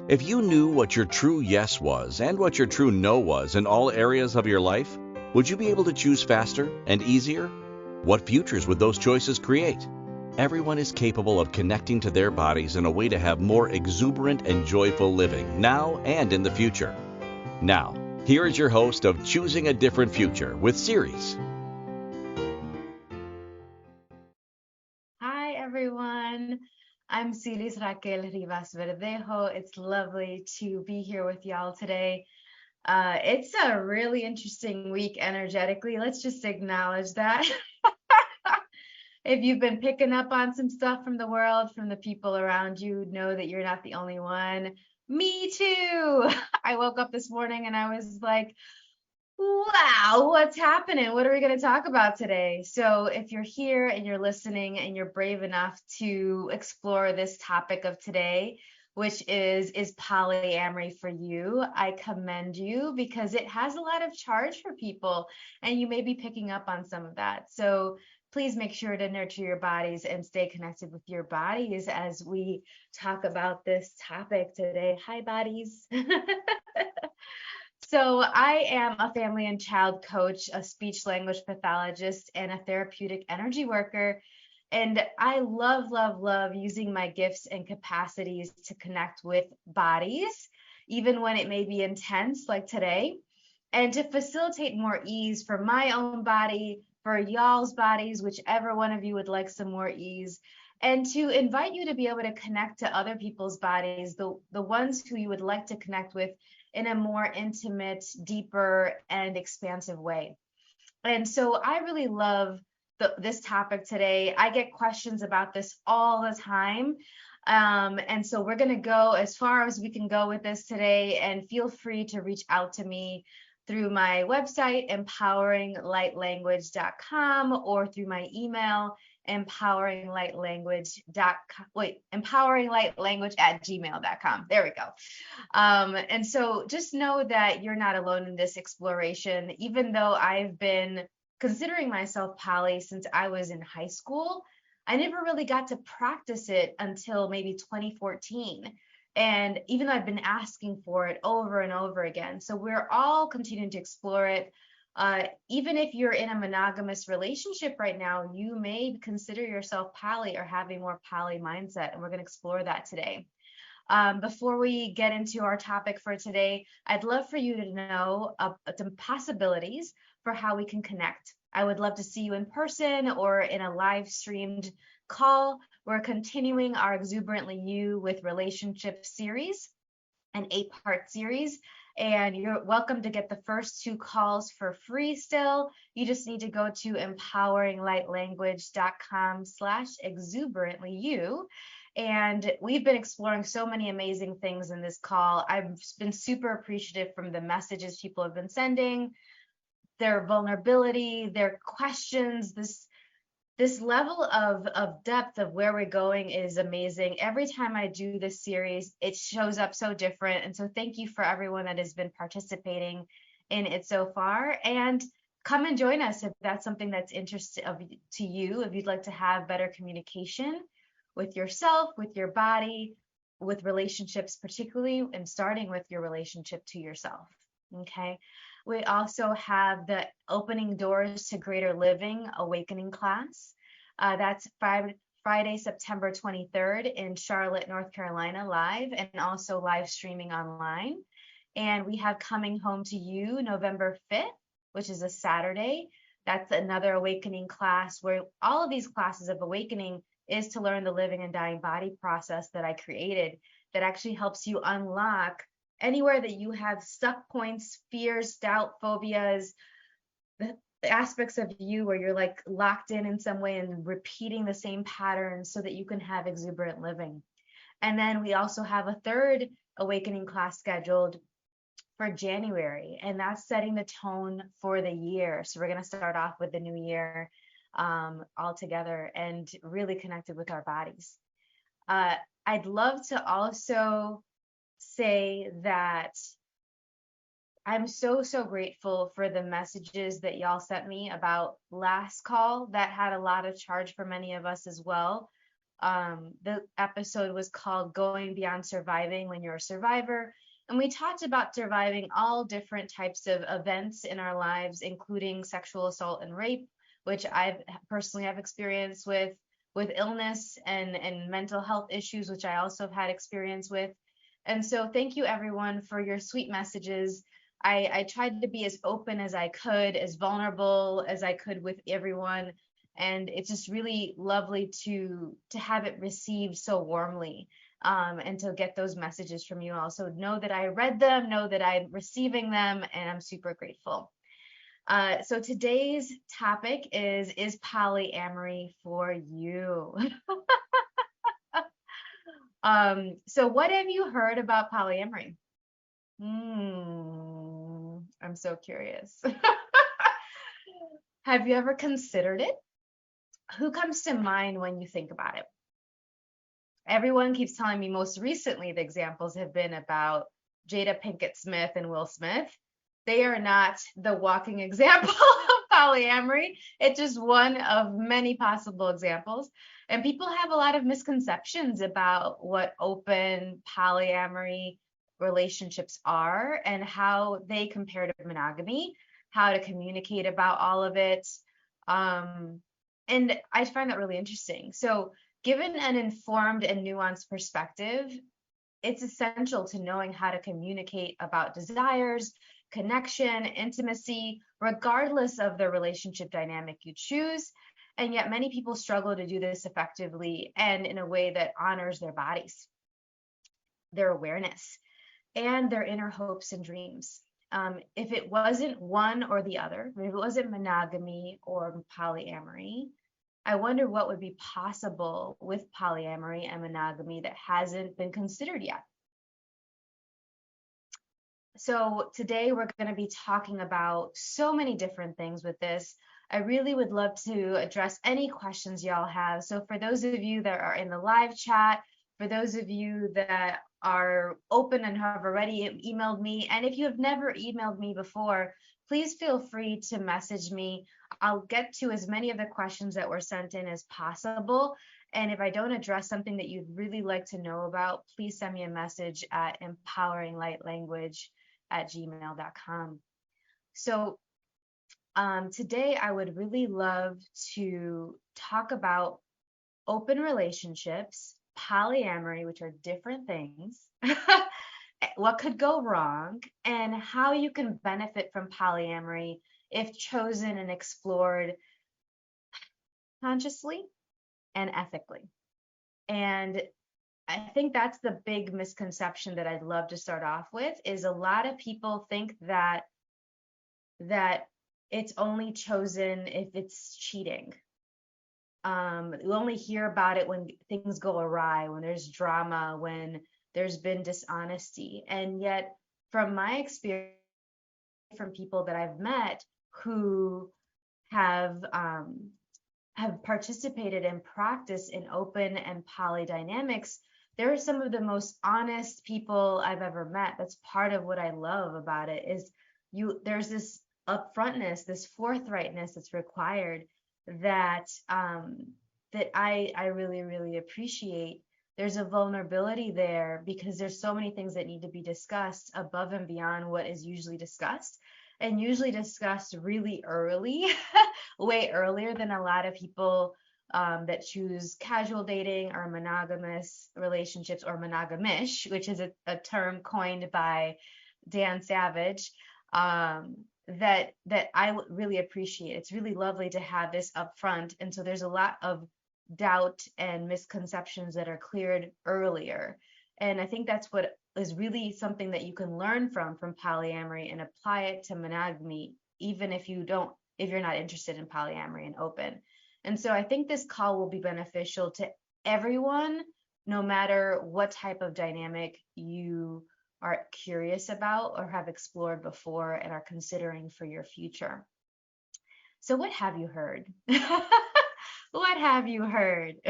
If you knew what your true yes was and what your true no was in all areas of your life, would you be able to choose faster and easier? What futures would those choices create? Everyone is capable of connecting to their bodies in a way to have more exuberant and joyful living now and in the future. Now, here is your host of Choosing a Different Future with Siris. Hi, everyone. I'm Siris Raquel Rivas-Verdejo. It's lovely to be here with y'all today. It's a really interesting week energetically. Let's just acknowledge that. If you've been picking up on some stuff from the world, from the people around you, know that you're not the only one. Me too. I woke up this morning and I was like, wow, what's happening? What are we going to talk about today? So, if you're here and you're listening and you're brave enough to explore this topic of today, which is polyamory for you, I commend you because it has a lot of charge for people and you may be picking up on some of that. So, please make sure to nurture your bodies and stay connected with your bodies as we talk about this topic today. Hi, bodies. So I am a family and child coach, a speech language pathologist, and a therapeutic energy worker. And I love, love, love using my gifts and capacities to connect with bodies, even when it may be intense, like today, and to facilitate more ease for my own body, for y'all's bodies, whichever one of you would like some more ease, and to invite you to be able to connect to other people's bodies, the ones who you would like to connect with in a more intimate, deeper, and expansive way. And so I really love this topic today. I get questions about this all the time. And so we're going to go as far as we can go with this today. And feel free to reach out to me through my website, empoweringlightlanguage.com, or through my email, empoweringlightlanguage@gmail.com. There we go. And so just know that you're not alone in this exploration. Even though I've been considering myself poly since I was in high school, I never really got to practice it until maybe 2014. And even though I've been asking for it over and over again. So we're all continuing to explore it. Even if you're in a monogamous relationship right now, you may consider yourself poly or having more poly mindset. And we're going to explore that today. Before we get into our topic for today, I'd love for you to know some possibilities for how we can connect. I would love to see you in person or in a live streamed call. We're continuing our Exuberantly You with Relationship series, an 8-part series. And you're welcome to get the first 2 calls for free still. You just need to go to empoweringlightlanguage.com/exuberantly-you. And we've been exploring so many amazing things in this call. I've been super appreciative from the messages people have been sending, their vulnerability, their questions. This level of depth of where we're going is amazing. Every time I do this series, it shows up so different. And so thank you for everyone that has been participating in it so far. And come and join us if that's something that's interesting to you, if you'd like to have better communication with yourself, with your body, with relationships, particularly, and starting with your relationship to yourself. Okay. We also have the Opening Doors to Greater Living Awakening class. That's Friday, September 23rd in Charlotte, North Carolina, live, and also live streaming online. And we have Coming Home to You November 5th, which is a Saturday. That's another awakening class where all of these classes of awakening is to learn the living and dying body process that I created that actually helps you unlock anywhere that you have stuck points, fears, doubt, phobias, the aspects of you where you're like locked in some way and repeating the same patterns so that you can have exuberant living. And then we also have a third awakening class scheduled for January, and that's setting the tone for the year. So we're going to start off with the new year all together and really connected with our bodies. I'd love to also say that I'm so grateful for the messages that y'all sent me about last call that had a lot of charge for many of us as well. The episode was called Going Beyond Surviving When You're a Survivor. And we talked about surviving all different types of events in our lives, including sexual assault and rape, which I personally have experience with illness and mental health issues, which I also have had experience with. And so thank you everyone for your sweet messages. I tried to be as open as I could, as vulnerable as I could with everyone. And it's just really lovely to have it received so warmly, and to get those messages from you all. So know that I read them, know that I'm receiving them, and I'm super grateful. So today's topic is polyamory for you? So what have you heard about polyamory? I'm so curious. Have you ever considered it? Who comes to mind when you think about it? Everyone keeps telling me most recently the examples have been about Jada Pinkett Smith and Will Smith. They are not the walking example of polyamory. It's just one of many possible examples. And people have a lot of misconceptions about what open polyamory relationships are and how they compare to monogamy, how to communicate about all of it. And I find that really interesting. So, given an informed and nuanced perspective, it's essential to knowing how to communicate about desires, connection, intimacy, regardless of the relationship dynamic you choose. And yet, many people struggle to do this effectively and in a way that honors their bodies, their awareness, and their inner hopes and dreams. If it wasn't one or the other, if it wasn't monogamy or polyamory, I wonder what would be possible with polyamory and monogamy that hasn't been considered yet. So today we're going to be talking about so many different things with this. I really would love to address any questions y'all have. So for those of you that are in the live chat, for those of you that are open and have already emailed me, and if you have never emailed me before, please feel free to message me. I'll get to as many of the questions that were sent in as possible. And if I don't address something that you'd really like to know about, please send me a message at empoweringlightlanguage@gmail.com. So today I would really love to talk about open relationships, polyamory, which are different things, what could go wrong, and how you can benefit from polyamory if chosen and explored consciously and ethically. And I think that's the big misconception that I'd love to start off with, is a lot of people think that it's only chosen if it's cheating. We only hear about it when things go awry, when there's drama, when there's been dishonesty. And yet, from my experience, from people that I've met who have participated and practiced in open and poly dynamics, they're some of the most honest people I've ever met. That's part of what I love about it, is there's this upfrontness, this forthrightness that's required that I really, really appreciate. There's a vulnerability there because there's so many things that need to be discussed above and beyond what is usually discussed, and usually discussed really early, way earlier than a lot of people that choose casual dating or monogamous relationships, or monogamish, which is a term coined by Dan Savage, that I really appreciate. It's really lovely to have this up front. And so there's a lot of doubt and misconceptions that are cleared earlier. And I think that's what is really something that you can learn from polyamory and apply it to monogamy, even if you're not interested in polyamory and open. And so I think this call will be beneficial to everyone, no matter what type of dynamic you are curious about or have explored before and are considering for your future. So what have you heard? What have you heard?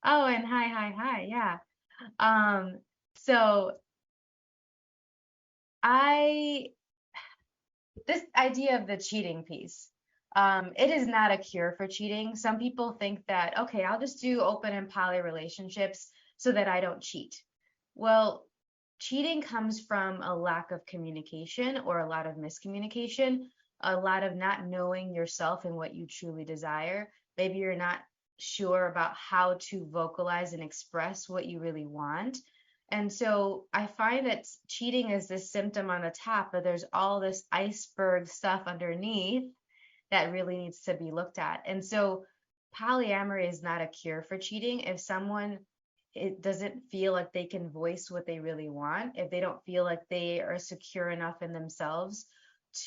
Oh, and hi. Yeah. So this idea of the cheating piece, It is not a cure for cheating. Some people think that, okay, I'll just do open and poly relationships so that I don't cheat. Well, cheating comes from a lack of communication or a lot of miscommunication, a lot of not knowing yourself and what you truly desire. Maybe you're not sure about how to vocalize and express what you really want. And so I find that cheating is this symptom on the top, but there's all this iceberg stuff underneath that really needs to be looked at. And so polyamory is not a cure for cheating. If someone it doesn't feel like they can voice what they really want, if they don't feel like they are secure enough in themselves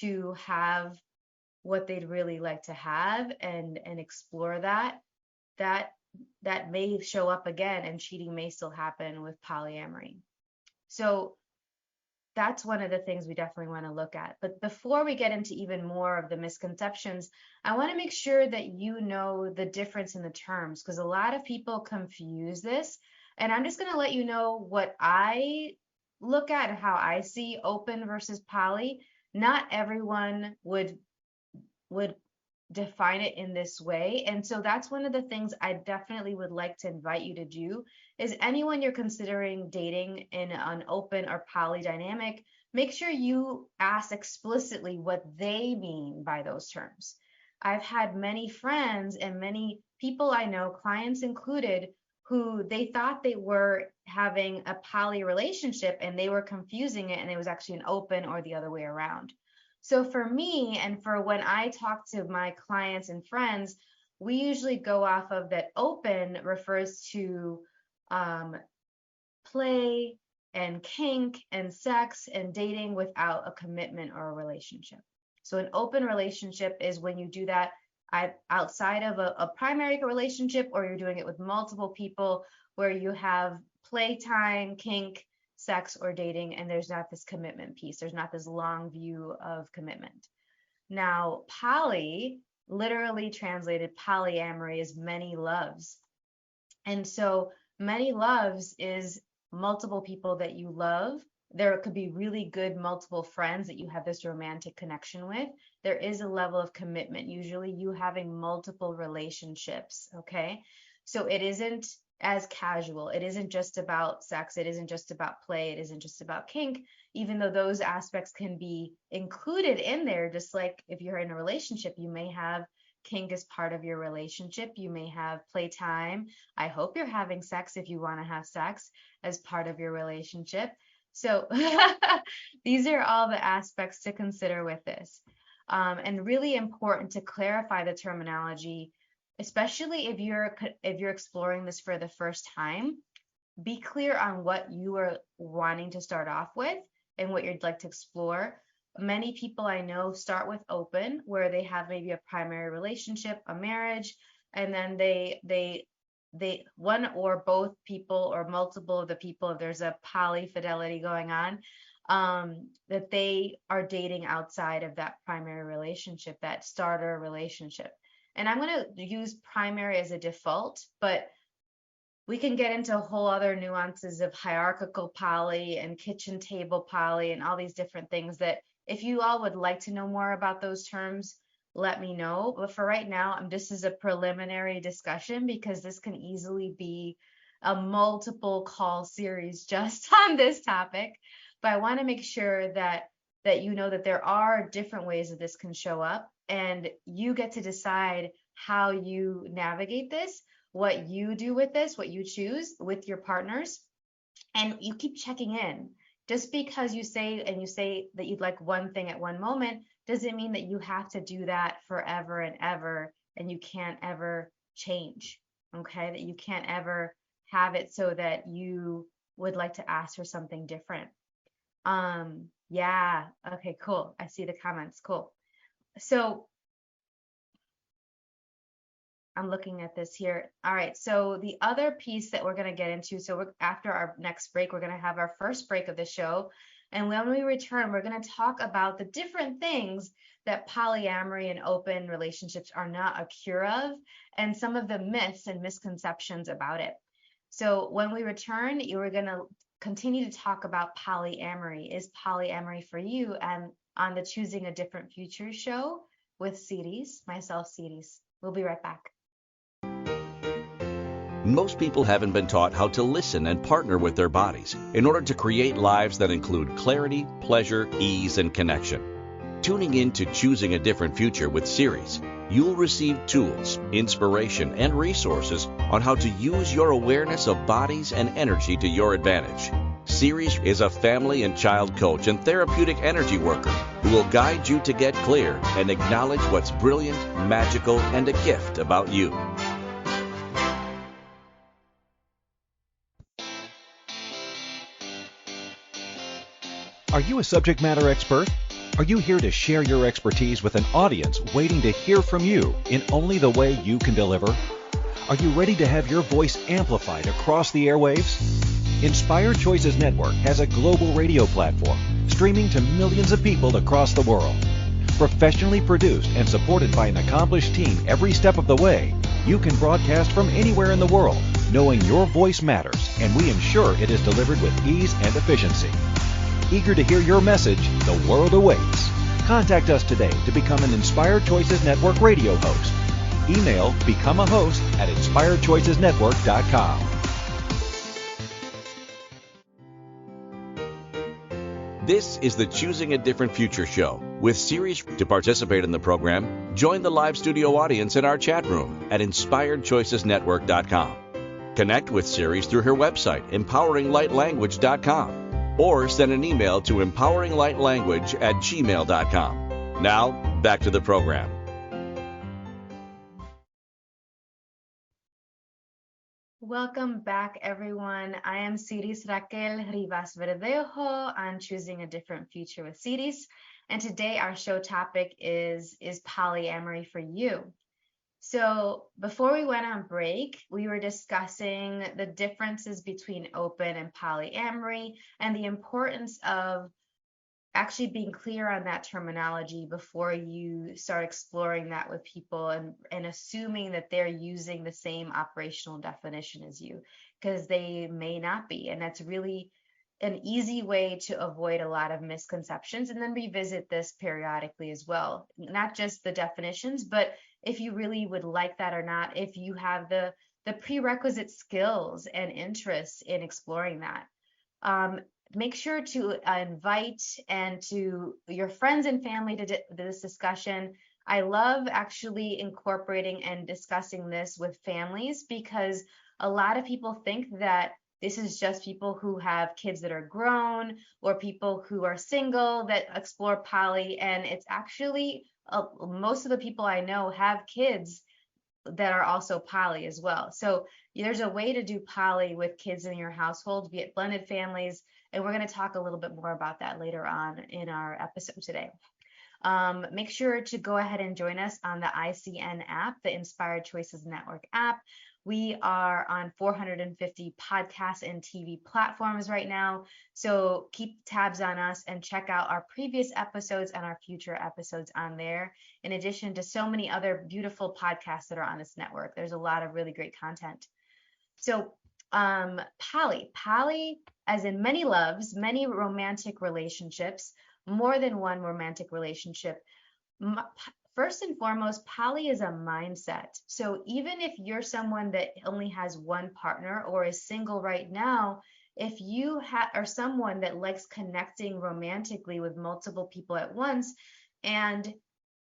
to have what they'd really like to have and explore that, that may show up again, and cheating may still happen with polyamory. So that's one of the things we definitely want to look at. But before we get into even more of the misconceptions, I want to make sure that you know the difference in the terms, because a lot of people confuse this. And I'm just going to let you know what I look at and how I see open versus poly. Not everyone would define it in this way. And so that's one of the things I definitely would like to invite you to do is anyone you're considering dating in an open or poly dynamic, make sure you ask explicitly what they mean by those terms. I've had many friends and many people I know, clients included, who they thought they were having a poly relationship and they were confusing it, and it was actually an open or the other way around. So for me, and for when I talk to my clients and friends, we usually go off of that open refers to play and kink and sex and dating without a commitment or a relationship. So an open relationship is when you do that outside of a primary relationship, or you're doing it with multiple people where you have playtime, kink, sex, or dating, and there's not this commitment piece. There's not this long view of commitment. Now, poly, literally translated polyamory, is many loves. And so many loves is multiple people that you love. There could be really good multiple friends that you have this romantic connection with. There is a level of commitment, usually you having multiple relationships, okay? So it isn't as casual. It isn't just about sex. It isn't just about play. It isn't just about kink, even though those aspects can be included in there. Just like if you're in a relationship, you may have kink as part of your relationship. You may have playtime. I hope you're having sex if you want to have sex as part of your relationship. So these are all the aspects to consider with this. And really important to clarify the terminology, especially if you're exploring this for the first time. Be clear on what you are wanting to start off with and what you'd like to explore. Many people I know start with open, where they have maybe a primary relationship, a marriage, and then they one or both people or multiple of the people, if there's a poly fidelity going on, that they are dating outside of that primary relationship, that starter relationship. And I'm going to use primary as a default, but we can get into whole other nuances of hierarchical poly and kitchen table poly and all these different things that if you all would like to know more about those terms, let me know. But for right now, this is a preliminary discussion because this can easily be a multiple call series just on this topic. But I want to make sure that you know that there are different ways that this can show up, and you get to decide how you navigate this, what you do with this, what you choose with your partners, and you keep checking in. Just because you say that you'd like one thing at one moment doesn't mean that you have to do that forever and ever, and you can't ever change, okay? That you can't ever have it so that you would like to ask for something different. Yeah, okay, cool. I see the comments, cool. So I'm looking at this here. All right, so the other piece that we're going to get into, so after our next break, we're going to have our first break of the show. And when we return, we're going to talk about the different things that polyamory and open relationships are not a cure of, and some of the myths and misconceptions about it. So when we return, you are going to continue to talk about polyamory. Is polyamory for you? And on the Choosing a Different Future show with Siris, myself, Siris. We'll be right back. Most people haven't been taught how to listen and partner with their bodies in order to create lives that include clarity, pleasure, ease, and connection. Tuning in to Choosing a Different Future with Siris, you'll receive tools, inspiration, and resources on how to use your awareness of bodies and energy to your advantage. Siris is a family and child coach and therapeutic energy worker who will guide you to get clear and acknowledge what's brilliant, magical, and a gift about you. Are you a subject matter expert? Are you here to share your expertise with an audience waiting to hear from you in only the way you can deliver? Are you ready to have your voice amplified across the airwaves? Inspired Choices Network has a global radio platform streaming to millions of people across the world. Professionally produced and supported by an accomplished team every step of the way, you can broadcast from anywhere in the world, knowing your voice matters, and we ensure it is delivered with ease and efficiency. Eager to hear your message, the world awaits. Contact us today to become an Inspired Choices Network radio host. Email becomeahost@inspiredchoicesnetwork.com. This is the Choosing a Different Future show with Siris. To participate in the program, join the live studio audience in our chat room at inspiredchoicesnetwork.com. Connect with Siris through her website, empoweringlightlanguage.com, or send an email to empoweringlightlanguage@gmail.com. Now, back to the program. Welcome back, everyone. I am Siris Raquel Rivas-Verdejo on Choosing a Different Future with Siris. And today our show topic is polyamory for you? So before we went on break, we were discussing the differences between open and polyamory and the importance of actually being clear on that terminology before you start exploring that with people and assuming that they're using the same operational definition as you, because they may not be. And that's really an easy way to avoid a lot of misconceptions, and then revisit this periodically as well. Not just the definitions, but if you really would like that or not, if you have the prerequisite skills and interests in exploring that. Make sure to invite and to your friends and family to this discussion. I love actually incorporating and discussing this with families, because a lot of people think that this is just people who have kids that are grown or people who are single that explore poly. And it's actually most of the people I know have kids that are also poly as well. So there's a way to do poly with kids in your household, be it blended families. And we're going to talk a little bit more about that later on in our episode today. Make sure to go ahead and join us on the ICN app, the Inspired Choices Network app. We are on 450 podcasts and TV platforms right now. So keep tabs on us and check out our previous episodes and our future episodes on there. In addition to so many other beautiful podcasts that are on this network, there's a lot of really great content. So poly, as in many loves, many romantic relationships, more than one romantic relationship. First and foremost, poly is a mindset. So even if you're someone that only has one partner or is single right now, if you are someone that likes connecting romantically with multiple people at once, and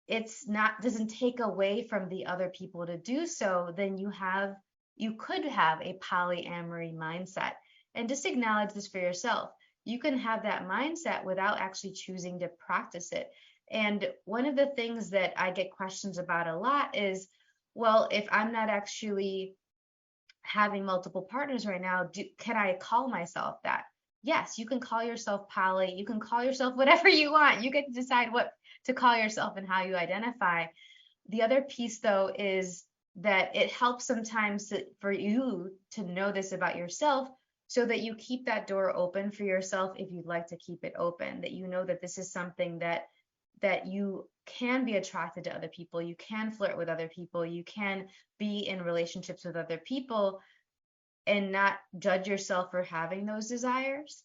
doesn't take away from the other people to do so, then you could have a polyamory mindset. And just acknowledge this for yourself. You can have that mindset without actually choosing to practice it. And one of the things that I get questions about a lot is, well, if I'm not actually having multiple partners right now, can I call myself that? Yes, you can call yourself poly. You can call yourself whatever you want. You get to decide what to call yourself and how you identify. The other piece, though, is that it helps sometimes for you to know this about yourself, so that you keep that door open for yourself if you'd like to keep it open, that you know that this is something that you can be attracted to other people, you can flirt with other people, you can be in relationships with other people and not judge yourself for having those desires.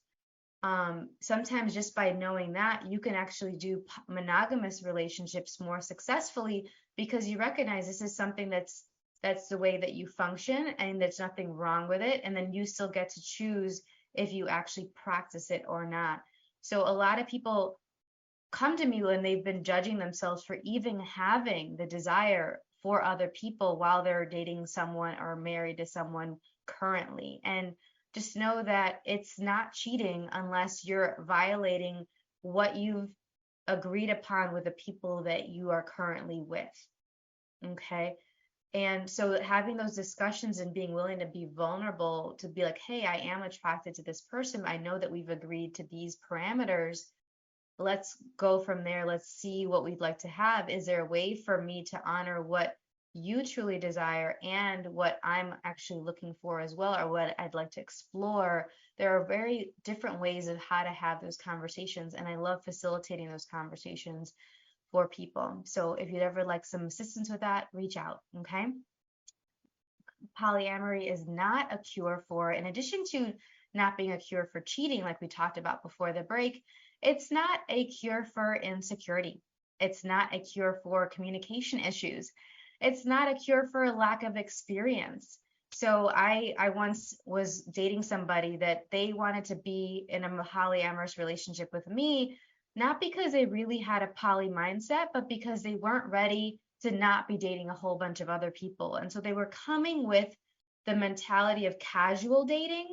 Sometimes just by knowing that, you can actually do monogamous relationships more successfully because you recognize this is something that's the way that you function and there's nothing wrong with it. And then you still get to choose if you actually practice it or not. So a lot of people come to me when they've been judging themselves for even having the desire for other people while they're dating someone or married to someone currently. And just know that it's not cheating unless you're violating what you've agreed upon with the people that you are currently with. Okay. And so having those discussions and being willing to be vulnerable, to be like, hey, I am attracted to this person. I know that we've agreed to these parameters. Let's go from there. Let's see what we'd like to have. Is there a way for me to honor what you truly desire and what I'm actually looking for as well, or what I'd like to explore? There are very different ways of how to have those conversations, and I love facilitating those conversations for people. So if you'd ever like some assistance with that, reach out, okay? Polyamory is not a cure for, in addition to not being a cure for cheating, like we talked about before the break, it's not a cure for insecurity. It's not a cure for communication issues. It's not a cure for a lack of experience. So I once was dating somebody that they wanted to be in a polyamorous relationship with me, not because they really had a poly mindset, but because they weren't ready to not be dating a whole bunch of other people. And so they were coming with the mentality of casual dating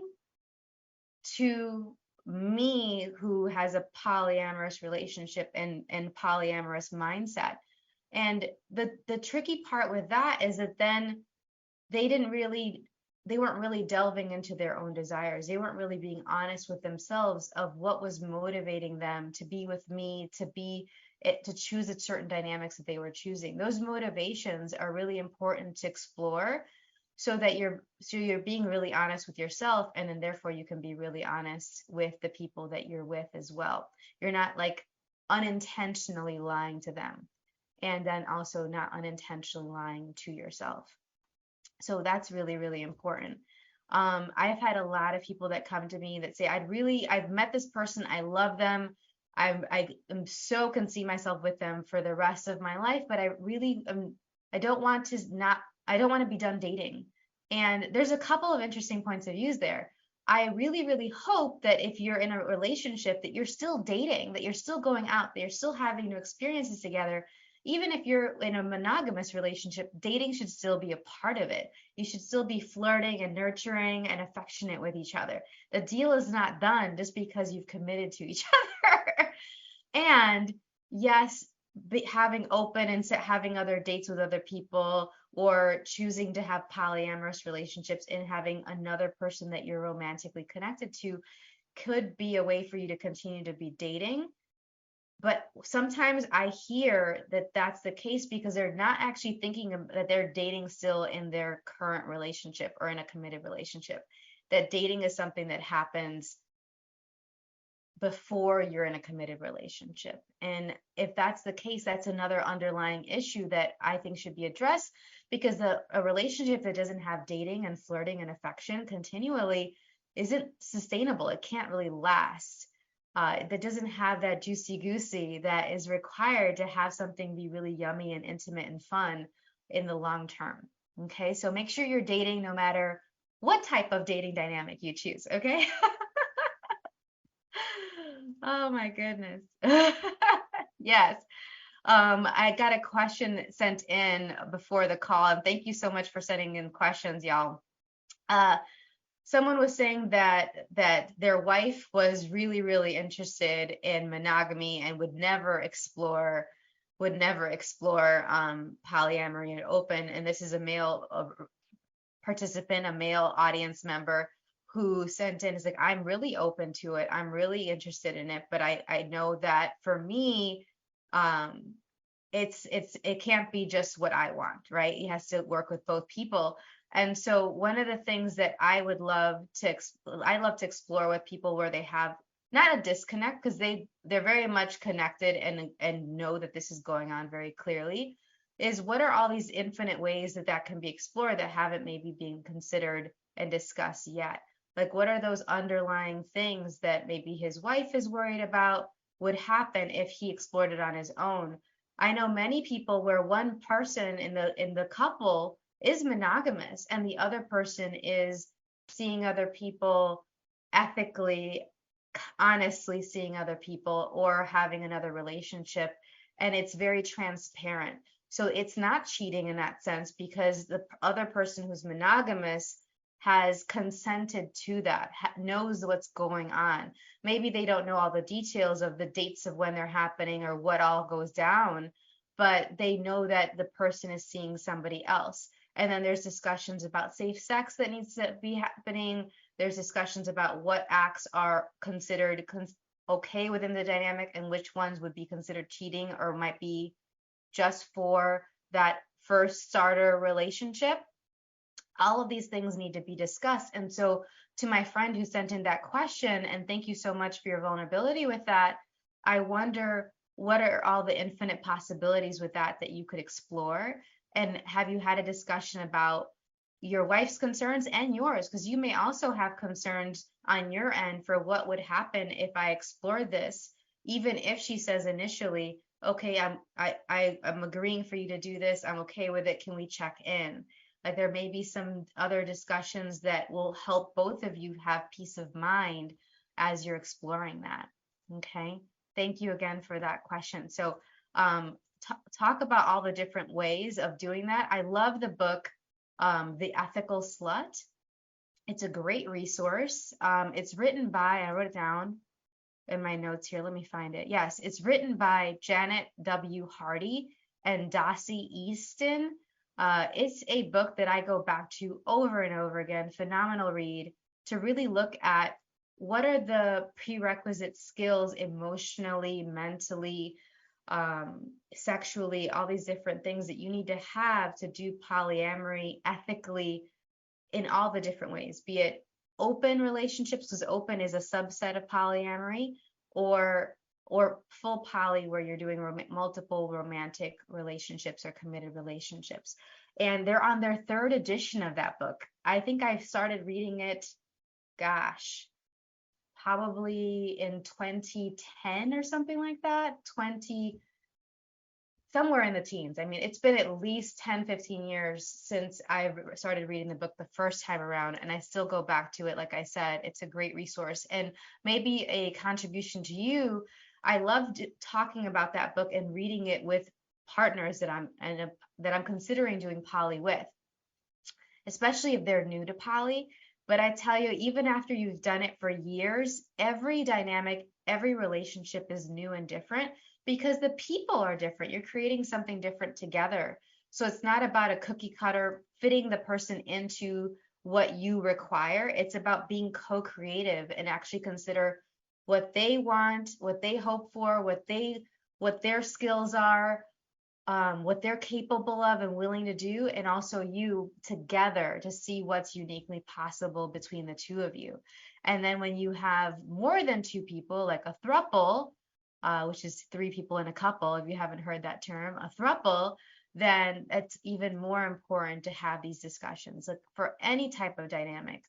to me, who has a polyamorous relationship and polyamorous mindset. And the tricky part with that is that then they weren't really delving into their own desires. They weren't really being honest with themselves of what was motivating them to be with me, to choose a certain dynamics that they were choosing. Those motivations are really important to explore so that you're being really honest with yourself, and then therefore you can be really honest with the people that you're with as well. You're not like unintentionally lying to them, and then also not unintentionally lying to yourself. So that's really, really important. I've had a lot of people that come to me that say, I've met this person, I love them, I am so can see myself with them for the rest of my life, but I don't want to be done dating. And there's a couple of interesting points of views there. I really, really hope that if you're in a relationship, that you're still dating, that you're still going out, that you're still having new experiences together. Even if you're in a monogamous relationship, dating should still be a part of it. You should still be flirting and nurturing and affectionate with each other. The deal is not done just because you've committed to each other. And yes, having open and having other dates with other people, or choosing to have polyamorous relationships and having another person that you're romantically connected to could be a way for you to continue to be dating. But sometimes I hear that that's the case because they're not actually thinking that they're dating still in their current relationship or in a committed relationship, that dating is something that happens before you're in a committed relationship. And if that's the case, that's another underlying issue that I think should be addressed, because a relationship that doesn't have dating and flirting and affection continually isn't sustainable. It can't really last. That doesn't have that juicy goosey that is required to have something be really yummy and intimate and fun in the long term. Okay, so make sure you're dating no matter what type of dating dynamic you choose. Okay. Oh my goodness. Yes. I got a question sent in before the call, and thank you so much for sending in questions, y'all. Someone was saying that their wife was really, really interested in monogamy and would never explore polyamory and open. And this is a male participant, a male audience member, who sent in, is like, I'm really open to it. I'm really interested in it, but I know that for me, it can't be just what I want, right? It has to work with both people. And so one of the things that I love to explore with people where they have not a disconnect, because they're very much connected and know that this is going on very clearly, is what are all these infinite ways that can be explored that haven't maybe been considered and discussed yet. Like, what are those underlying things that maybe his wife is worried about would happen if he explored it on his own? I know many people where one person in the couple is monogamous and the other person is seeing other people ethically, honestly seeing other people or having another relationship, and it's very transparent. So it's not cheating in that sense because the other person who's monogamous has consented to that, knows what's going on. Maybe they don't know all the details of the dates of when they're happening or what all goes down, but they know that the person is seeing somebody else. And then there's discussions about safe sex that needs to be happening. There's discussions about what acts are considered okay within the dynamic and which ones would be considered cheating or might be just for that first starter relationship. All of these things need to be discussed. And so to my friend who sent in that question, and thank you so much for your vulnerability with that, I wonder, what are all the infinite possibilities with that you could explore? And have you had a discussion about your wife's concerns and yours? Because you may also have concerns on your end for what would happen if I explored this, even if she says initially, okay, I'm agreeing for you to do this, I'm okay with it, can we check in? Like, there may be some other discussions that will help both of you have peace of mind as you're exploring that. Okay, thank you again for that question. So talk about all the different ways of doing that. I love the book, The Ethical Slut. It's a great resource. It's written by, I wrote it down in my notes here, let me find it. Yes, it's written by Janet W. Hardy and Dossie Easton. It's a book that I go back to over and over again, phenomenal read, to really look at what are the prerequisite skills emotionally, mentally, sexually, all these different things that you need to have to do polyamory ethically in all the different ways, be it open relationships, because open is a subset of polyamory, or full poly where you're doing multiple romantic relationships or committed relationships. And they're on their third edition of that book. I think I started reading it, gosh, probably in 2010 or something like that, somewhere in the teens. I mean, it's been at least 10, 15 years since I started reading the book the first time around, and I still go back to it. Like I said, it's a great resource and maybe a contribution to you. I loved talking about that book and reading it with partners that I'm considering doing poly with, especially if they're new to poly. But I tell you, even after you've done it for years, every dynamic, every relationship is new and different because the people are different. You're creating something different together. So it's not about a cookie cutter fitting the person into what you require. It's about being co-creative and actually consider what they want, what they hope for, what their skills are, what they're capable of and willing to do, and also you together to see what's uniquely possible between the two of you. And then when you have more than two people, like a throuple, which is three people in a couple, if you haven't heard that term, a throuple, then it's even more important to have these discussions. Like for any type of dynamic,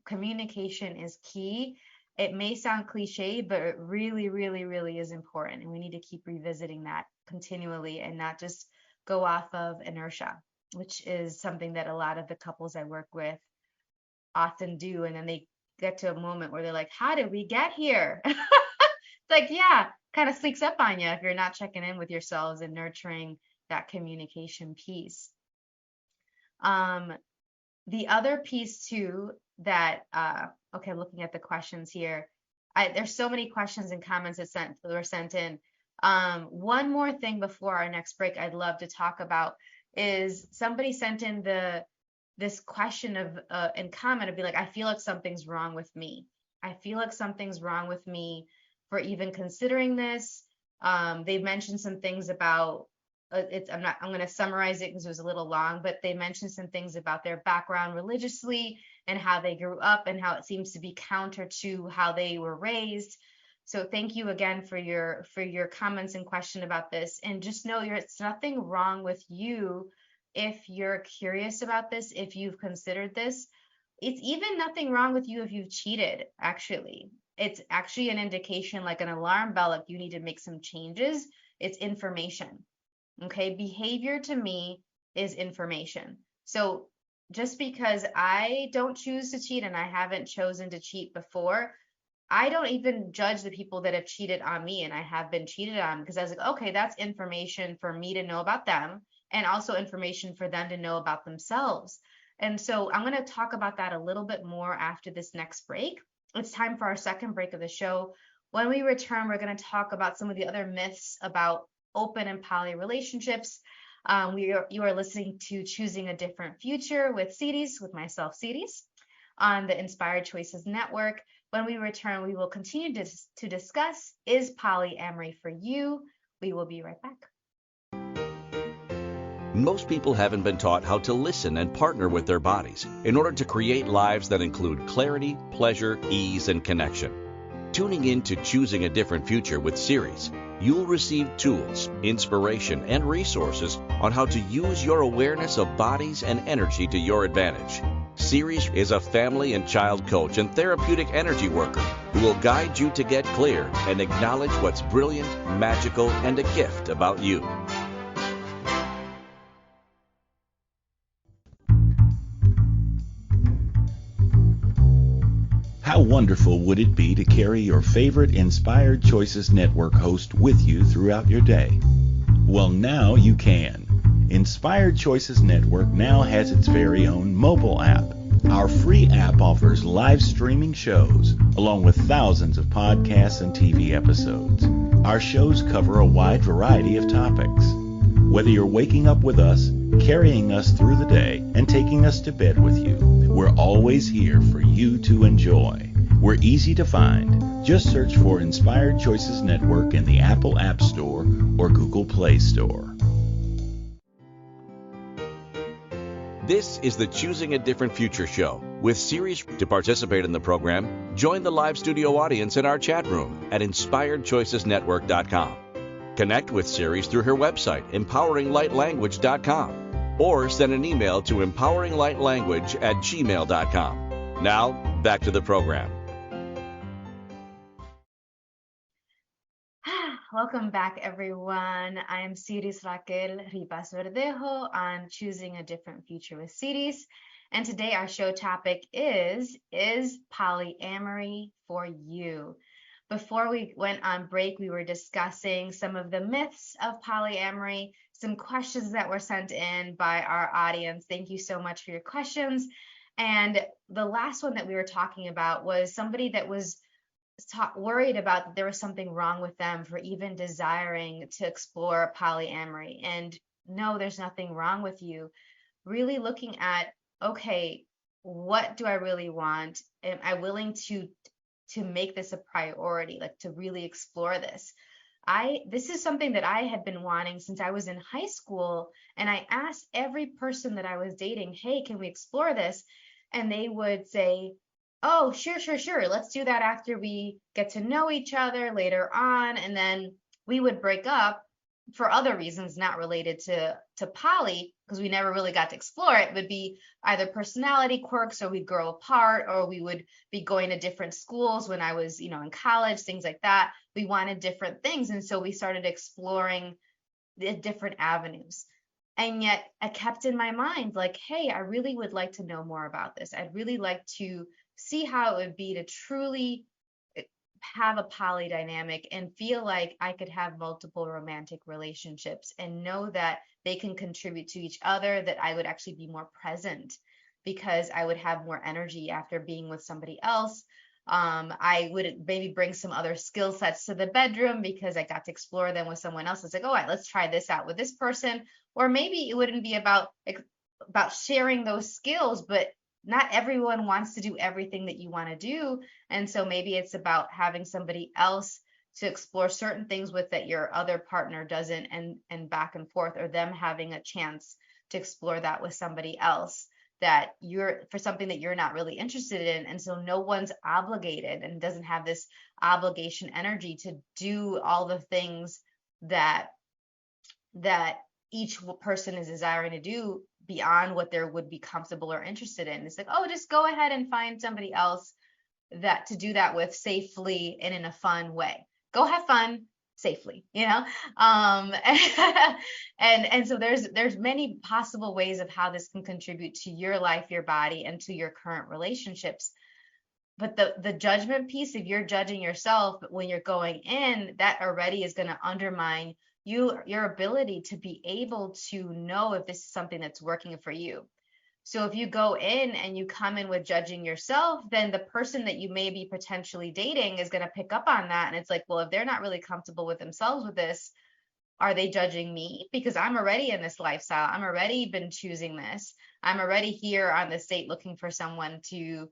communication is key. It may sound cliche, but it really, really, really is important. And we need to keep revisiting that continually and not just go off of inertia, which is something that a lot of the couples I work with often do. And then they get to a moment where they're like, how did we get here? It's like, yeah, kind of sneaks up on you if you're not checking in with yourselves and nurturing that communication piece. The other piece too that, okay, looking at the questions here, there's so many questions and comments that were sent in. One more thing before our next break I'd love to talk about is somebody sent in this question of and comment to be like, I feel like something's wrong with me. I feel like something's wrong with me for even considering this. They've mentioned some things about I'm going to summarize it because it was a little long, but they mentioned some things about their background religiously and how they grew up and how it seems to be counter to how they were raised. So thank you again for your comments and question about this. And just know it's nothing wrong with you if you're curious about this, if you've considered this. it's even nothing wrong with you if you've cheated, actually. It's actually an indication, like an alarm bell, if you need to make some changes. It's information. Okay, behavior to me is information. So just because I don't choose to cheat and I haven't chosen to cheat before, I don't even judge the people that have cheated on me and I have been cheated on, because I was like, okay, that's information for me to know about them and also information for them to know about themselves. And so I'm going to talk about that a little bit more after this next break. It's time for our second break of the show. When we return, we're going to talk about some of the other myths about open and poly relationships. You are listening to Choosing a Different Future with Siris, with myself, Siris, on the Inspired Choices Network. When we return, we will continue to discuss, is polyamory for you? We will be right back. Most people haven't been taught how to listen and partner with their bodies in order to create lives that include clarity, pleasure, ease, and connection. Tuning in to Choosing a Different Future with Siris, you'll receive tools, inspiration, and resources on how to use your awareness of bodies and energy to your advantage. Siris is a family and child coach and therapeutic energy worker who will guide you to get clear and acknowledge what's brilliant, magical, and a gift about you. How wonderful would it be to carry your favorite Inspired Choices Network host with you throughout your day? Well, now you can. Inspired Choices Network now has its very own mobile app. Our free app offers live streaming shows, along with thousands of podcasts and TV episodes. Our shows cover a wide variety of topics. Whether you're waking up with us, carrying us through the day, and taking us to bed with you, we're always here for you to enjoy. We're easy to find. Just search for Inspired Choices Network in the Apple App Store or Google Play Store. This is the Choosing a Different Future show with Siris. To participate in the program, join the live studio audience in our chat room at inspiredchoicesnetwork.com. Connect with Siris through her website, empoweringlightlanguage.com, or send an email to empoweringlightlanguage@gmail.com. Now, back to the program. Welcome back, everyone. I am Siris Raquel Rivas-Verdejo on Choosing a Different Future with Siris. And today our show topic is polyamory for you? Before we went on break, we were discussing some of the myths of polyamory, some questions that were sent in by our audience. Thank you so much for your questions. And the last one that we were talking about was somebody that was worried about that there was something wrong with them for even desiring to explore polyamory. And no, there's nothing wrong with you. Really looking at, okay, what do I really want? Am I willing to make this a priority, like to really explore this? This is something that I had been wanting since I was in high school, and I asked every person that I was dating, hey, can we explore this? And they would say, oh, sure. Let's do that after we get to know each other later on. And then we would break up for other reasons not related to poly, because we never really got to explore it. It would be either personality quirks, or we'd grow apart, or we would be going to different schools when I was, in college, things like that. We wanted different things. And so we started exploring the different avenues. And yet I kept in my mind like, hey, I really would like to know more about this. I'd really like to see how it would be to truly have a poly dynamic and feel like I could have multiple romantic relationships and know that they can contribute to each other, that I would actually be more present because I would have more energy after being with somebody else. I would maybe bring some other skill sets to the bedroom because I got to explore them with someone else. It's like, all right, let's try this out with this person. Or maybe it wouldn't be about sharing those skills, but not everyone wants to do everything that you want to do. And so maybe it's about having somebody else to explore certain things with that your other partner doesn't, and back and forth, or them having a chance to explore that with somebody else that for something that you're not really interested in. And so no one's obligated and doesn't have this obligation energy to do all the things that each person is desiring to do, beyond what they would be comfortable or interested in. It's like, oh, just go ahead and find somebody else that to do that with safely and in a fun way. Go have fun safely, you know? And so there's many possible ways of how this can contribute to your life, your body, and to your current relationships. But the judgment piece, if you're judging yourself when you're going in, that already is going to undermine your ability to be able to know if this is something that's working for you. So if you go in and you come in with judging yourself, then the person that you may be potentially dating is going to pick up on that. And it's like, well, if they're not really comfortable with themselves with this, are they judging me? Because I'm already in this lifestyle. I'm already been choosing this. I'm already here on this date looking for someone to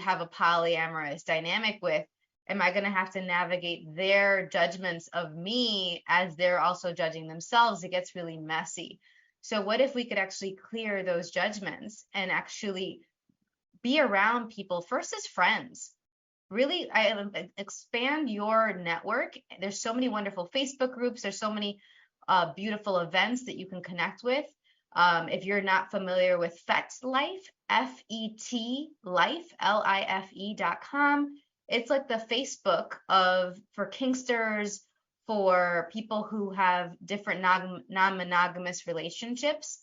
have a polyamorous dynamic with. Am I going to have to navigate their judgments of me as they're also judging themselves? It gets really messy. So what if we could actually clear those judgments and actually be around people first as friends? Really, expand your network. There's so many wonderful Facebook groups. There's so many beautiful events that you can connect with. If you're not familiar with FET Life, FET Life, LIFE.com, it's like the Facebook for Kinksters, for people who have different non-monogamous relationships,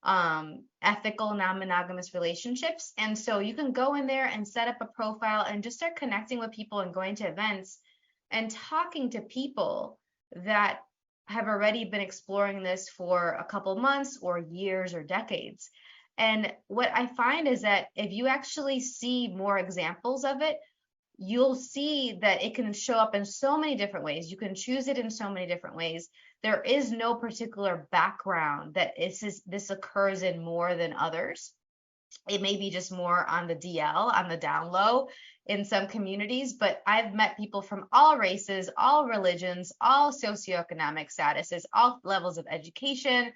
ethical non-monogamous relationships. And so you can go in there and set up a profile and just start connecting with people and going to events and talking to people that have already been exploring this for a couple months or years or decades. And what I find is that if you actually see more examples of it, you'll see that it can show up in so many different ways. You can choose it in so many different ways. There is no particular background that this occurs in more than others. It may be just more on the DL, on the down low in some communities, but I've met people from all races, all religions, all socioeconomic statuses, all levels of education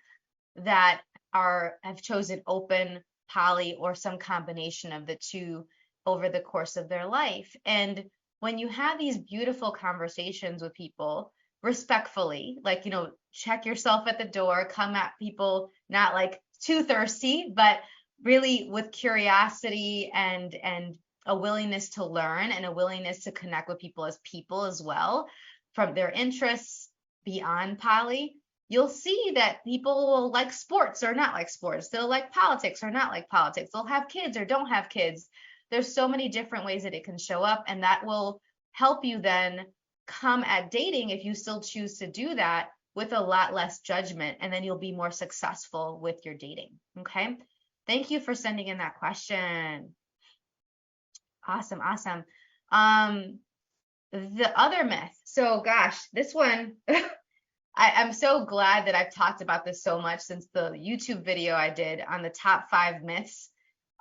that have chosen open, poly, or some combination of the two over the course of their life. And when you have these beautiful conversations with people respectfully, like, check yourself at the door, come at people not like too thirsty, but really with curiosity and a willingness to learn and a willingness to connect with people as well from their interests beyond poly, you'll see that people will like sports or not like sports. They'll like politics or not like politics. They'll have kids or don't have kids. There's so many different ways that it can show up, and that will help you then come at dating, if you still choose to do that, with a lot less judgment, and then you'll be more successful with your dating. Okay. Thank you for sending in that question. Awesome. The other myth. So gosh, this one, I'm so glad that I've talked about this so much since the YouTube video I did on the top 5 myths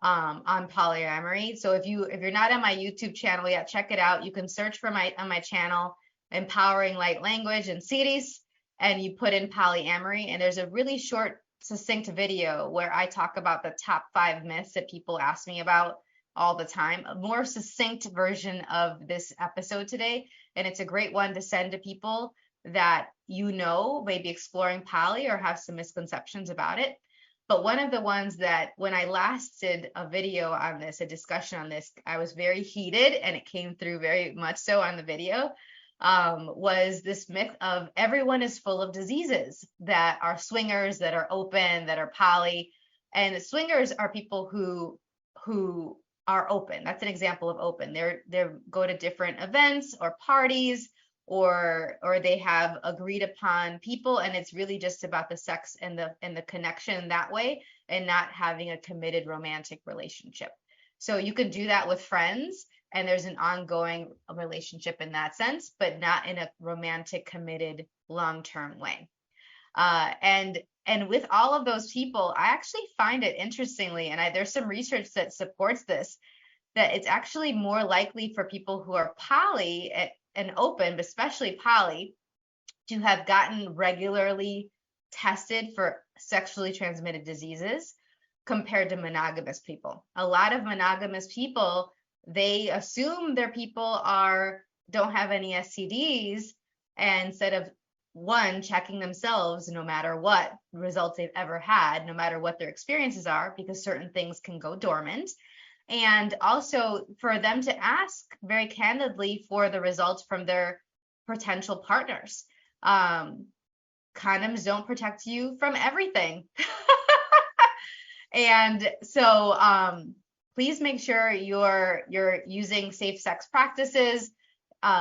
on polyamory. So if you're not on my YouTube channel yet, check it out. You can search on my channel, Empowering Light Language and Siris, and you put in polyamory, and there's a really short, succinct video where I talk about the top 5 myths that people ask me about all the time. A more succinct version of this episode today, and it's a great one to send to people that maybe exploring poly or have some misconceptions about it. But one of the ones that when I last did a video on this, a discussion on this, I was very heated, and it came through very much so on the video, was this myth of everyone is full of diseases, that are swingers, that are open, that are poly. And the swingers are people who are open. That's an example of open. They go to different events or parties, or they have agreed upon people, and it's really just about the sex and the connection that way, and not having a committed romantic relationship. So you can do that with friends, and there's an ongoing relationship in that sense, but not in a romantic, committed, long-term way. And with all of those people, I actually find it interestingly, and there's some research that supports this, that it's actually more likely for people who are poly and open, but especially poly, to have gotten regularly tested for sexually transmitted diseases compared to monogamous people. A lot of monogamous people, they assume their people don't have any STDs, and instead of one, checking themselves no matter what results they've ever had, no matter what their experiences are, because certain things can go dormant. And also for them to ask very candidly for the results from their potential partners. Condoms don't protect you from everything. And so please make sure you're using safe sex practices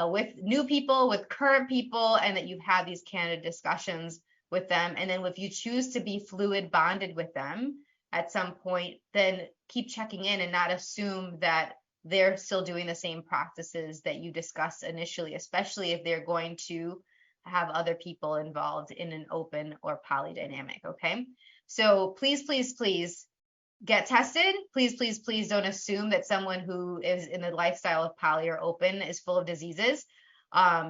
with new people, with current people, and that you've had these candid discussions with them. And then if you choose to be fluid bonded with them at some point, then keep checking in and not assume that they're still doing the same practices that you discussed initially, especially if they're going to have other people involved in an open or poly dynamic. Okay. So please, please, please get tested. Please, please, please don't assume that someone who is in the lifestyle of poly or open is full of diseases,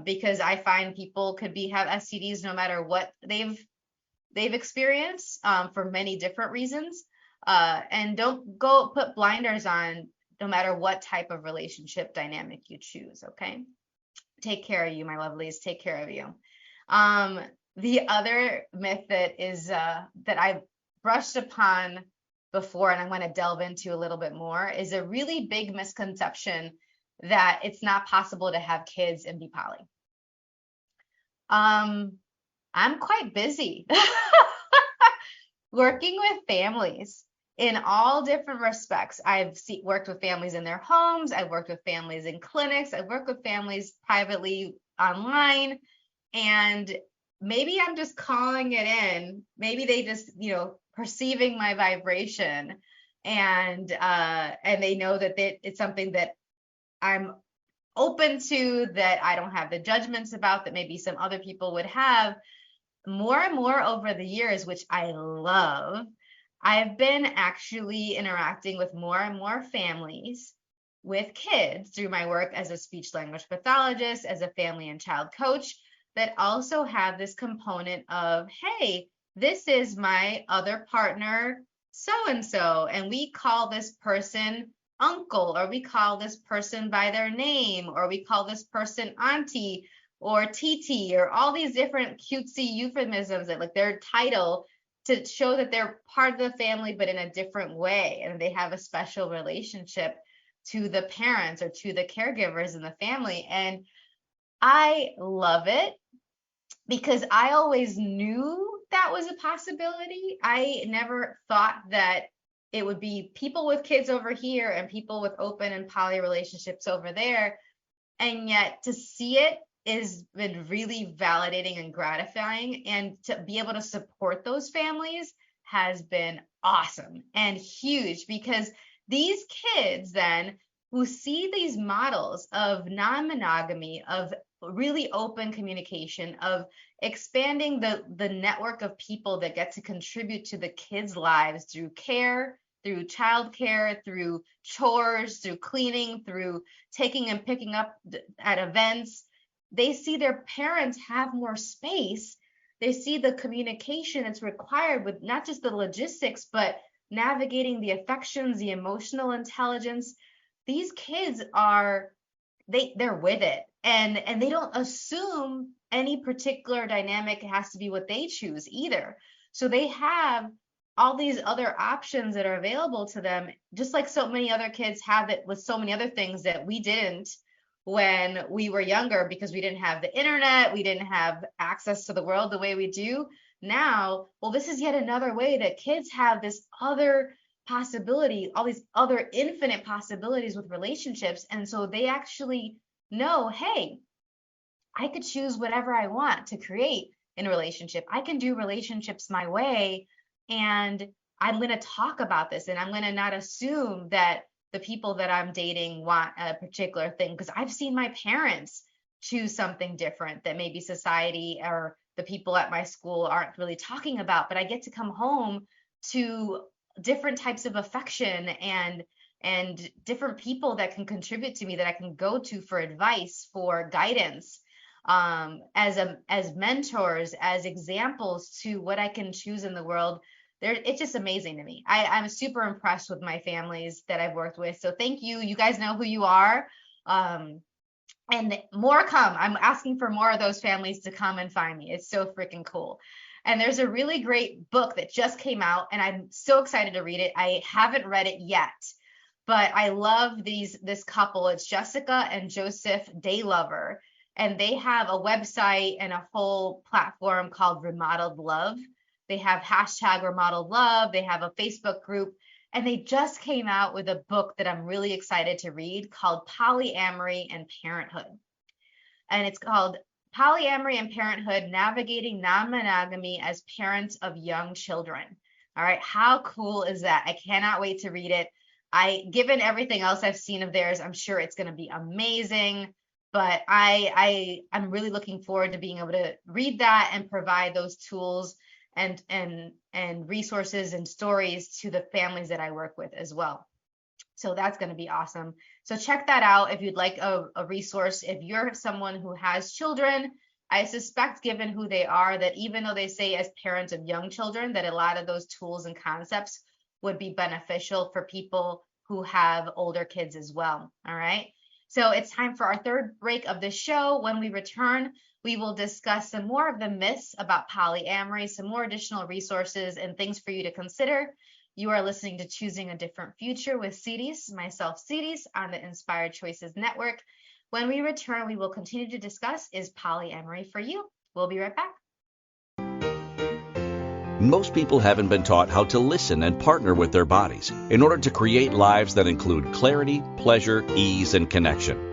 because I find people could have STDs no matter what they've experienced, for many different reasons. And don't go put blinders on no matter what type of relationship dynamic you choose. Okay. Take care of you, my lovelies. Take care of you. The other myth that is that I've brushed upon before, and I'm going to delve into a little bit more, is a really big misconception that it's not possible to have kids and be poly. I'm quite busy working with families in all different respects. I've worked with families in their homes. I've worked with families in clinics. I've worked with families privately online. And maybe I'm just calling it in. Maybe they just, perceiving my vibration, and they know that it's something that I'm open to, that I don't have the judgments about that maybe some other people would have. More and more over the years, which I love, I've been actually interacting with more and more families with kids through my work as a speech language pathologist, as a family and child coach, that also have this component of, hey, this is my other partner, so-and-so, and we call this person uncle, or we call this person by their name, or we call this person auntie or TT, or all these different cutesy euphemisms that like their title to show that they're part of the family, but in a different way. And they have a special relationship to the parents or to the caregivers in the family. And I love it because I always knew that was a possibility. I never thought that it would be people with kids over here and people with open and poly relationships over there. And yet to see it has been really validating and gratifying, and to be able to support those families has been awesome and huge, because these kids then who see these models of non-monogamy, of really open communication, of expanding the network of people that get to contribute to the kids' lives through care, through childcare, through chores, through cleaning, through taking and picking up at events. They see their parents have more space. They see the communication that's required with not just the logistics, but navigating the affections, the emotional intelligence. These kids they're with it, and they don't assume any particular dynamic has to be what they choose either. So they have all these other options that are available to them, just like so many other kids have it with so many other things that we didn't when we were younger, because we didn't have the internet, we didn't have access to the world the way we do now. Well, this is yet another way that kids have this other possibility, all these other infinite possibilities with relationships. And so they actually know, hey, I could choose whatever I want to create in a relationship. I can do relationships my way, and I'm going to talk about this, and I'm going to not assume that the people that I'm dating want a particular thing, because I've seen my parents choose something different that maybe society or the people at my school aren't really talking about. But I get to come home to different types of affection and different people that can contribute to me, that I can go to for advice, for guidance, as mentors, as examples to what I can choose in the world. It's just amazing to me. I'm super impressed with my families that I've worked with. So thank you. You guys know who you are. And more come. I'm asking for more of those families to come and find me. It's so freaking cool. And there's a really great book that just came out, and I'm so excited to read it. I haven't read it yet, but I love this couple. It's Jessica and Joseph Daylover, and they have a website and a whole platform called Remodeled Love. They have hashtag Remodeled Love. They have a Facebook group, and they just came out with a book that I'm really excited to read called Polyamory and Parenthood. And it's called Polyamory and Parenthood, Navigating Non-Monogamy as Parents of Young Children. All right, how cool is that? I cannot wait to read it. Given everything else I've seen of theirs, I'm sure it's going to be amazing. But I'm really looking forward to being able to read that and provide those tools and resources and stories to the families that I work with as well. So that's going to be awesome. So check that out if you'd like a resource. If you're someone who has children, I suspect, given who they are, that even though they say as parents of young children, that a lot of those tools and concepts would be beneficial for people who have older kids as well. All right. So it's time for our third break of the show. When we return, we will discuss some more of the myths about polyamory, some more additional resources and things for you to consider. You are listening to Choosing a Different Future with Siris, myself, Siris, on the Inspired Choices Network. When we return, we will continue to discuss, is polyamory for you? We'll be right back. Most people haven't been taught how to listen and partner with their bodies in order to create lives that include clarity, pleasure, ease, and connection.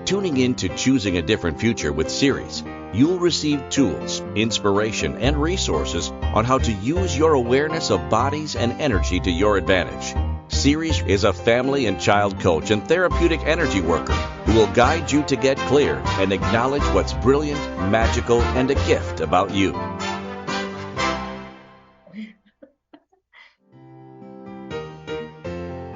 Tuning in to Choosing a Different Future with Siris, you'll receive tools, inspiration, and resources on how to use your awareness of bodies and energy to your advantage. Siris is a family and child coach and therapeutic energy worker who will guide you to get clear and acknowledge what's brilliant, magical, and a gift about you.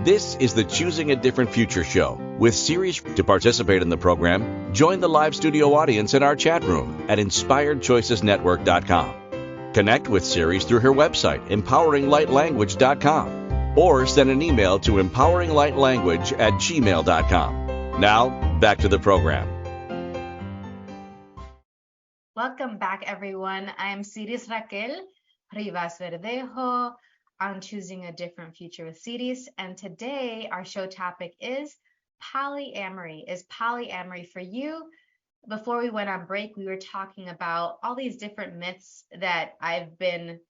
This is the Choosing a Different Future show with Siris. To participate in the program, join the live studio audience in our chat room at inspiredchoicesnetwork.com. Connect with Siris through her website, empoweringlightlanguage.com, or send an email to empoweringlightlanguage@gmail.com. Now, back to the program. Welcome back, everyone. I am Siris Raquel Rivas-Verdejo on Choosing a Different Future with Siris, and today our show topic is polyamory. Is polyamory for you? Before we went on break, we were talking about all these different myths that I've been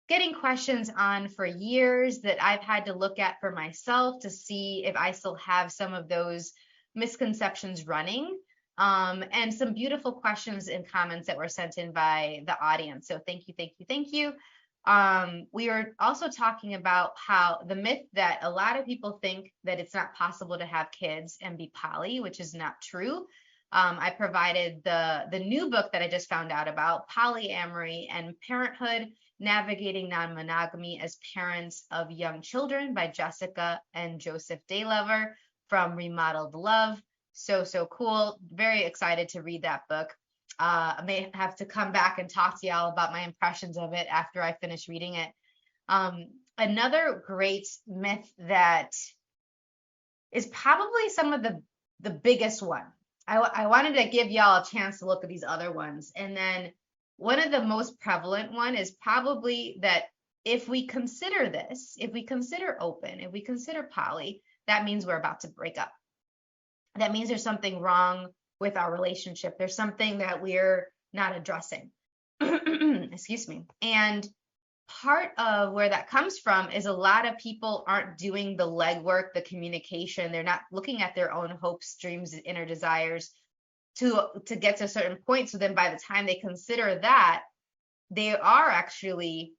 getting questions on for years, that I've had to look at for myself to see if I still have some of those misconceptions running, and some beautiful questions and comments that were sent in by the audience. So thank you, thank you, thank you. We are also talking about how the myth that a lot of people think that it's not possible to have kids and be poly, which is not true. I provided the new book that I just found out about, Polyamory and Parenthood, Navigating Non-Monogamy as Parents of Young Children by Jessica and Joseph Daylover from Remodeled Love. So cool. Very excited to read that book. I may have to come back and talk to y'all about my impressions of it after I finish reading it. Another great myth that is probably some of the biggest one. I wanted to give y'all a chance to look at these other ones. And then one of the most prevalent one is probably that if we consider this, if we consider open, if we consider poly, that means we're about to break up. That means there's something wrong with our relationship. There's something that we're not addressing. Excuse me. And part of where that comes from is a lot of people aren't doing the legwork, the communication. They're not looking at their own hopes, dreams, and inner desires to get to a certain point. So then by the time they consider that, they are actually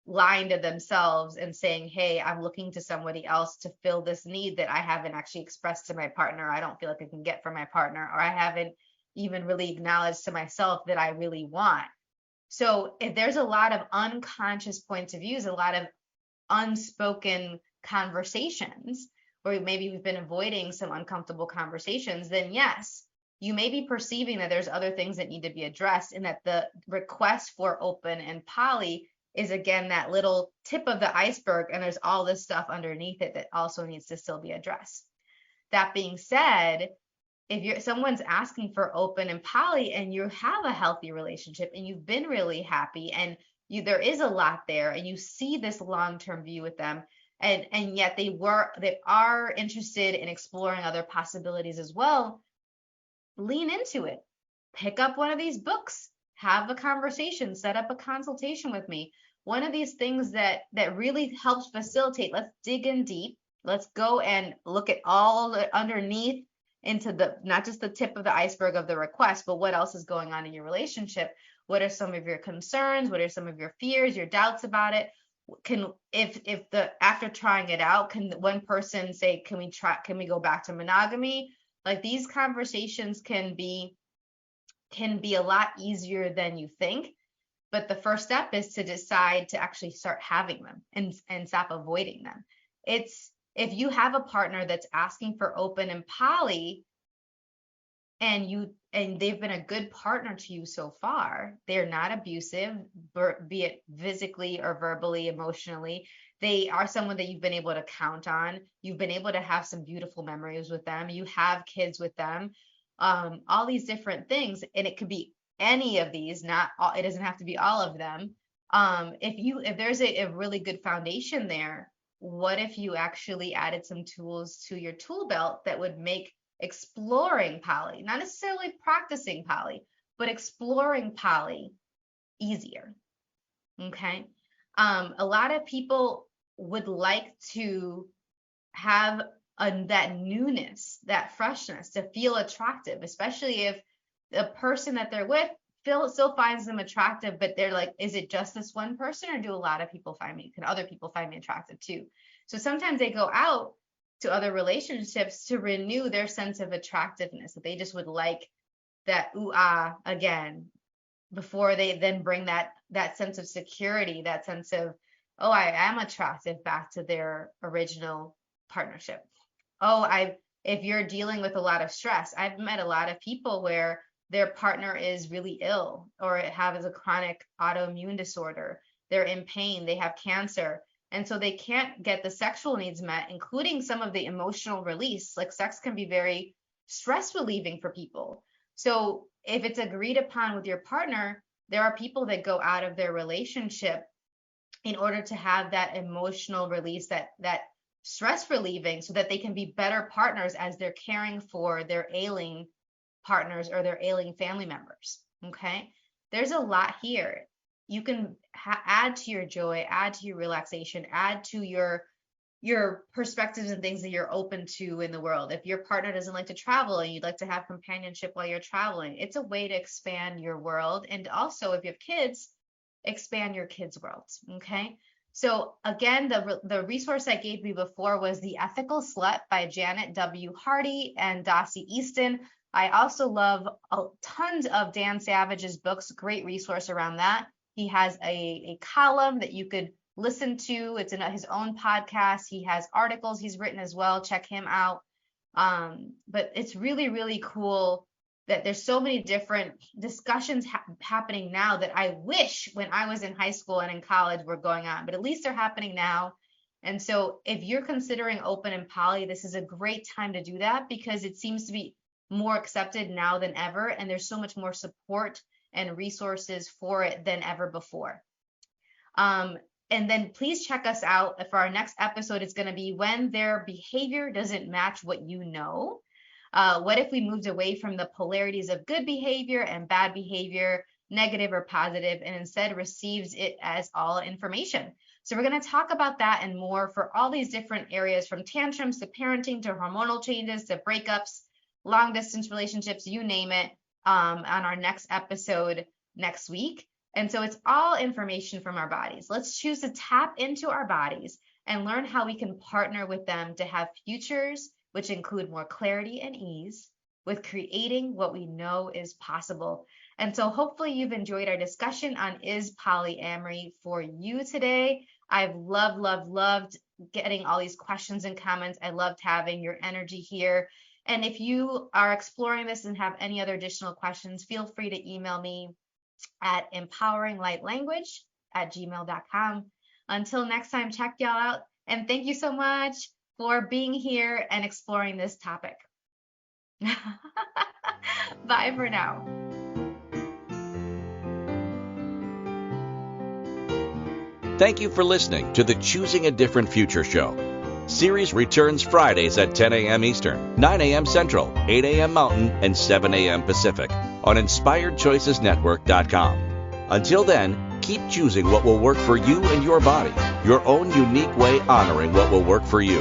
lying to themselves and saying, hey, I'm looking to somebody else to fill this need that I haven't actually expressed to my partner. I don't feel like I can get from my partner, or I haven't even really acknowledged to myself that I really want. So if there's a lot of unconscious points of views, a lot of unspoken conversations, or maybe we've been avoiding some uncomfortable conversations, then yes, you may be perceiving that there's other things that need to be addressed, and that the request for open and poly is, again, that little tip of the iceberg, and there's all this stuff underneath it that also needs to still be addressed. That being said, someone's asking for open and poly and you have a healthy relationship and you've been really happy and there is a lot there and you see this long-term view with them, and yet they are interested in exploring other possibilities as well, lean into it. Pick up one of these books, have a conversation, set up a consultation with me. One of these things that really helps facilitate, let's dig in deep. Let's go and look at all the underneath into not just the tip of the iceberg of the request, but what else is going on in your relationship. What are some of your concerns? What are some of your fears, your doubts about it? After trying it out, can one person say, can we go back to monogamy? Like, these conversations can be a lot easier than you think. But the first step is to decide to actually start having them and stop avoiding them. If you have a partner that's asking for open and poly, and they've been a good partner to you so far, they're not abusive, be it physically or verbally, emotionally. They are someone that you've been able to count on. You've been able to have some beautiful memories with them. You have kids with them, all these different things. And it could be any of these, not all, it doesn't have to be all of them. If there's a really good foundation there, what if you actually added some tools to your tool belt that would make exploring poly, not necessarily practicing poly, but exploring poly easier? Okay. A lot of people would like to have that newness, that freshness, to feel attractive, especially if the person that they're with still finds them attractive, but they're like, is it just this one person, or do a lot of people can other people find me attractive too? So sometimes they go out to other relationships to renew their sense of attractiveness, that they just would like that again, before they then bring that sense of security, that sense of, oh, I am attractive, back to their original partnership. If you're dealing with a lot of stress, I've met a lot of people where their partner is really ill or has a chronic autoimmune disorder. They're in pain, they have cancer. And so they can't get the sexual needs met, including some of the emotional release. Like, sex can be very stress relieving for people. So if it's agreed upon with your partner, there are people that go out of their relationship in order to have that emotional release, that stress relieving, so that they can be better partners as they're caring for their ailing partners or their ailing family members. Okay. There's a lot here. You can add to your joy, add to your relaxation, add to your perspectives and things that you're open to in the world. If your partner doesn't like to travel and you'd like to have companionship while you're traveling, it's a way to expand your world. And also, if you have kids, expand your kids' worlds. Okay. So again, the resource I gave you before was The Ethical Slut by Janet W. Hardy and Dossie Easton. I also love tons of Dan Savage's books, great resource around that. He has a column that you could listen to. It's in his own podcast. He has articles he's written as well. Check him out. But it's really, really cool that there's so many different discussions happening now that I wish when I was in high school and in college were going on, but at least they're happening now. And so if you're considering open and poly, this is a great time to do that, because it seems to be more accepted now than ever. And there's so much more support and resources for it than ever before. And then please check us out for our next episode. It's going to be when their behavior doesn't match what you know. What if we moved away from the polarities of good behavior and bad behavior, negative or positive, and instead receives it as all information? So we're going to talk about that and more for all these different areas, from tantrums to parenting to hormonal changes to breakups, long distance relationships, you name it, on our next episode next week. And so it's all information from our bodies. Let's choose to tap into our bodies and learn how we can partner with them to have futures which include more clarity and ease with creating what we know is possible. And so hopefully you've enjoyed our discussion on Is Polyamory for You today. I've loved getting all these questions and comments. I loved having your energy here. And if you are exploring this and have any other additional questions, feel free to email me at empoweringlightlanguage@gmail.com. Until next time, check y'all out. And thank you so much for being here and exploring this topic. Bye for now. Thank you for listening to the Choosing a Different Future show. Siris returns Fridays at 10 a.m. Eastern, 9 a.m. Central, 8 a.m. Mountain, and 7 a.m. Pacific on InspiredChoicesNetwork.com. Until then, keep choosing what will work for you and your body, your own unique way honoring what will work for you.